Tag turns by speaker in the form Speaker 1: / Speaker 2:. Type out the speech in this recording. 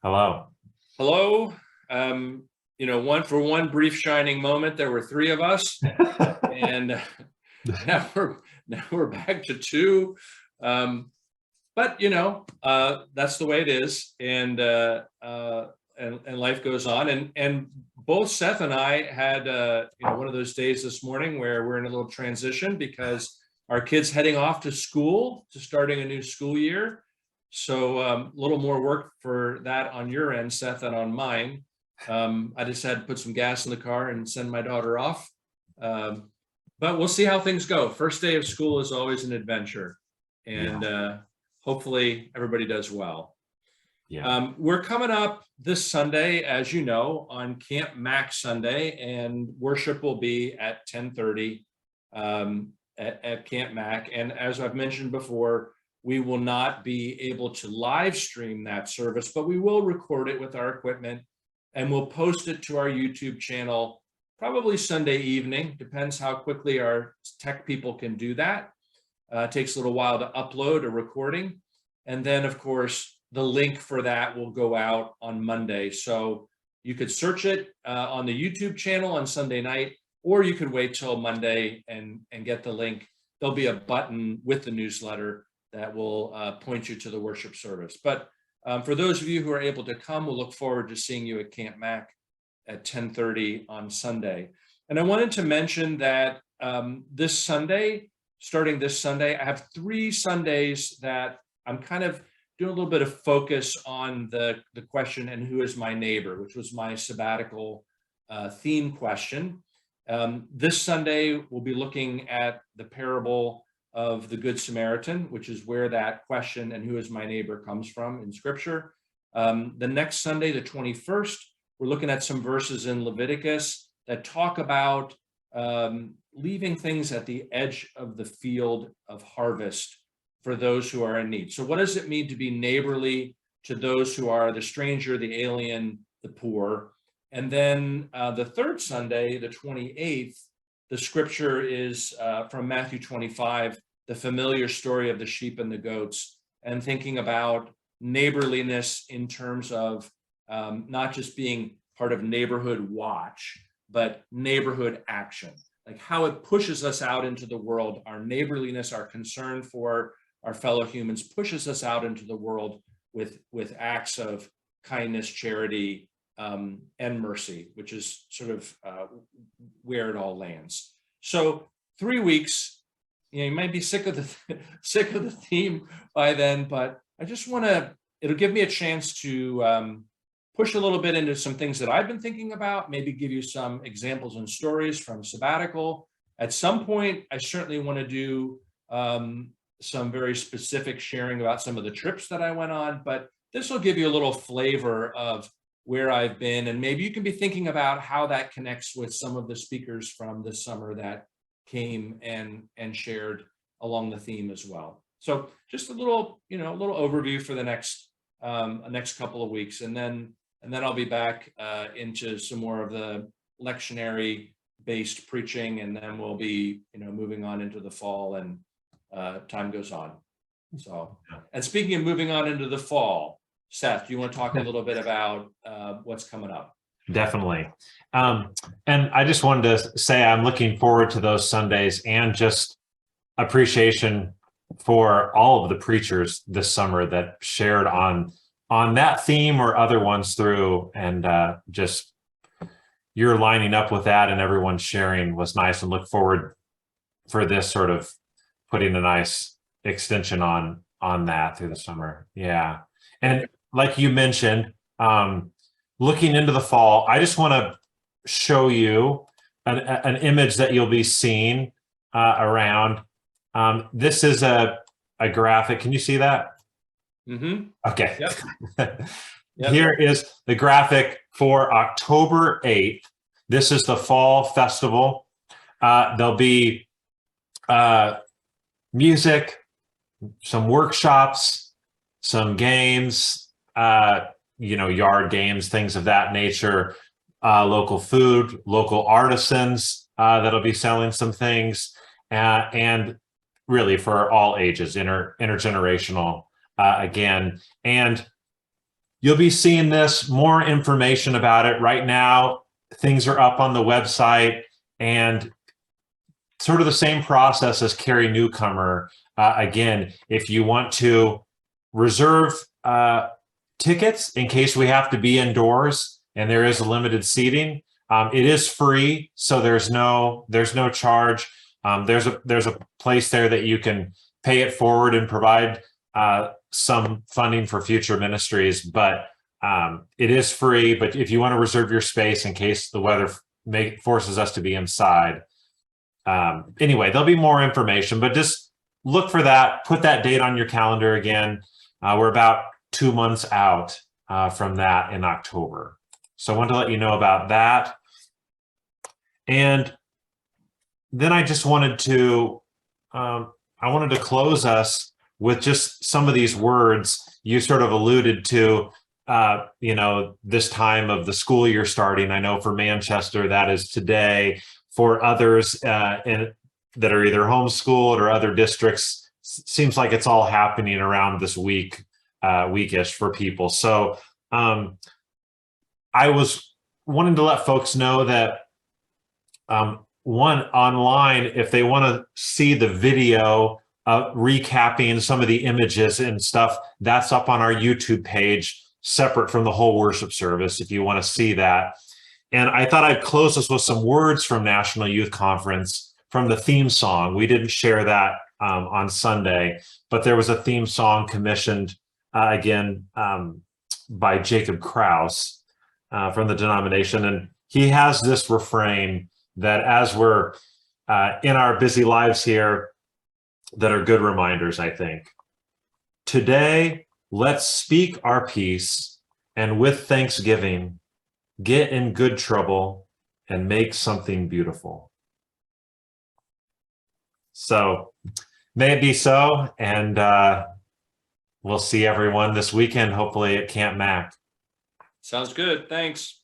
Speaker 1: Hello.
Speaker 2: Hello. One brief shining moment, there were three of us, and now we're back to two. But that's the way it is, and life goes on. And both Seth and I had one of those days this morning where we're in a little transition because our kids heading off to school, to starting a new school year. So a little more work for that on your end, Seth, and on mine. I just had to put some gas in the car and send my daughter off. But we'll see how things go. First day of school is always an adventure, and hopefully everybody does well.
Speaker 1: Yeah.
Speaker 2: We're coming up this Sunday, as you know, on Camp Mac Sunday, and worship will be at 10:30 at Camp Mac. And as I've mentioned before, we will not be able to live stream that service, but we will record it with our equipment, and we'll post it to our YouTube channel probably Sunday evening. Depends how quickly our tech people can do that. It takes a little while to upload a recording. And then, of course, the link for that will go out on Monday. So you could search it on the YouTube channel on Sunday night, or you could wait till Monday and get the link. There'll be a button with the newsletter that will point you to the worship service. But for those of you who are able to come, we'll look forward to seeing you at Camp Mac at 10:30 on Sunday. And I wanted to mention that this Sunday, starting this Sunday, I have 3 Sundays that I'm kind of doing a little bit of focus on the question, and who is my neighbor, which was my sabbatical theme question. This Sunday, we'll be looking at the parable of the Good Samaritan, which is where that question, and who is my neighbor, comes from in Scripture. The next Sunday, the 21st, we're looking at some verses in Leviticus that talk about leaving things at the edge of the field of harvest for those who are in need. So what does it mean to be neighborly to those who are the stranger, the alien, the poor? And then the third Sunday, the 28th, the scripture is from Matthew 25, the familiar story of the sheep and the goats, and thinking about neighborliness in terms of not just being part of neighborhood watch, but neighborhood action, like how it pushes us out into the world. Our neighborliness, our concern for our fellow humans pushes us out into the world with acts of kindness, charity, and mercy, which is sort of where it all lands. So 3 weeks, you might be sick of the theme by then, but I just want to, it'll give me a chance to push a little bit into some things that I've been thinking about, maybe give you some examples and stories from sabbatical. At some point, I certainly want to do some very specific sharing about some of the trips that I went on, but this will give you a little flavor of where I've been, and maybe you can be thinking about how that connects with some of the speakers from this summer that came and shared along the theme as well. So just a little overview for the next couple of weeks, and then I'll be back into some more of the lectionary based preaching, and then we'll be moving on into the fall, and time goes on. So, and speaking of moving on into the fall, Seth, do you want to talk a little bit about what's coming up?
Speaker 1: Definitely. And I just wanted to say I'm looking forward to those Sundays, and just appreciation for all of the preachers this summer that shared on that theme or other ones through, and just you're lining up with that, and everyone sharing was nice, and look forward for this sort of putting a nice extension on that through the summer. Yeah. And like you mentioned, looking into the fall, I just want to show you an image that you'll be seeing around. This is a graphic. Can you see that?
Speaker 2: Mm-hmm.
Speaker 1: Okay.
Speaker 2: Yep.
Speaker 1: Here is the graphic for October 8th. This is the fall festival. There'll be music, some workshops, some games, yard games, things of that nature, local food, local artisans that'll be selling some things, and really for all ages, intergenerational again. And you'll be seeing this, more information about it. Right now, things are up on the website, and sort of the same process as Carrie Newcomer. Again, if you want to reserve tickets in case we have to be indoors and there is a limited seating, it is free, so there's no charge. There's a place there that you can pay it forward and provide some funding for future ministries, but it is free. But if you want to reserve your space in case the weather forces us to be inside, anyway, there'll be more information, but just look for that. Put that date on your calendar again. We're about 2 months out from that in October. So I wanted to let you know about that. And then I just wanted to, close us with just some of these words you sort of alluded to, this time of the school year starting. I know for Manchester, that is today. For others that are either homeschooled or other districts, seems like it's all happening around this weekish for people. So I was wanting to let folks know that one, online, if they want to see the video recapping some of the images and stuff, that's up on our YouTube page, separate from the whole worship service, if you want to see that. And I thought I'd close this with some words from National Youth Conference from the theme song. We didn't share that on Sunday, but there was a theme song commissioned by Jacob Krause from the denomination. And he has this refrain that, as we're in our busy lives here, that are good reminders, I think. Today, let's speak our peace, and with thanksgiving, get in good trouble and make something beautiful. So may it be so, and we'll see everyone this weekend, hopefully at Camp Mac.
Speaker 2: Sounds good. Thanks.